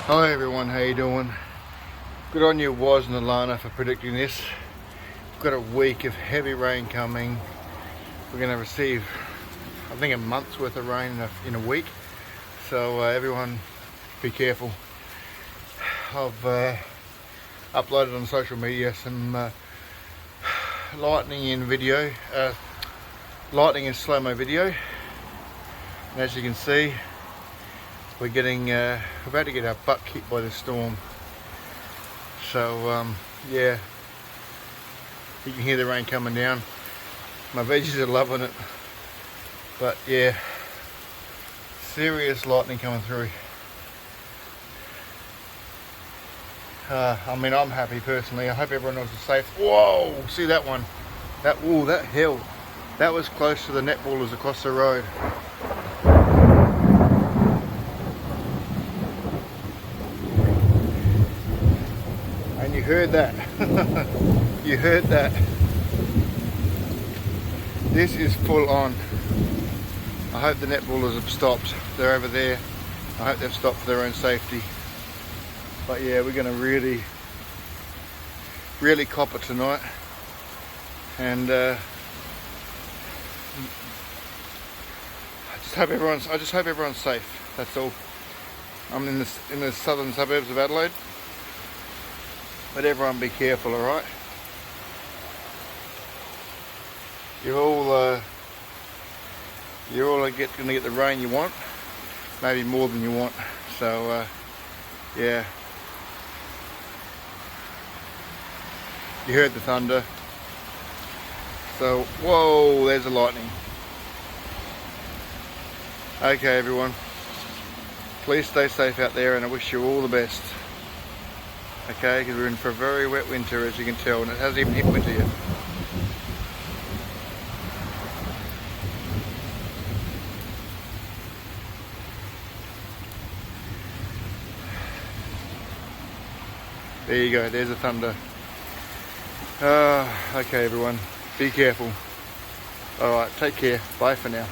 Hi everyone, how you doing? Good on you Woz and Alana for predicting this. We've got a week of heavy rain coming. We're going to receive, I think, a month's worth of rain in a week. So everyone be careful. I've uploaded on social media some lightning in video, lightning in slow-mo video. And as you can see, we're about to get our butt kicked by this storm. So yeah, you can hear the rain coming down. My veggies are loving it, but yeah, serious lightning coming through. I mean, I'm happy personally. I hope everyone else is safe. Whoa, see that one? That hill. That was close to the netballers across the road. And you heard that. You heard that. This is full on. I hope the netballers have stopped. They're over there. I hope they've stopped for their own safety. But yeah, we're going to really cop it tonight. And I just hope everyone's safe. That's all. I'm in the southern suburbs of Adelaide. But everyone be careful, alright? You're all going to get the rain you want, maybe more than you want. So yeah, you heard the thunder. So whoa, there's the lightning. Okay, everyone, please stay safe out there, and I wish you all the best. Okay, because we're in for a very wet winter, as you can tell, and it hasn't even hit winter yet. There you go, there's the thunder. Okay everyone, be careful. Alright, take care, bye for now.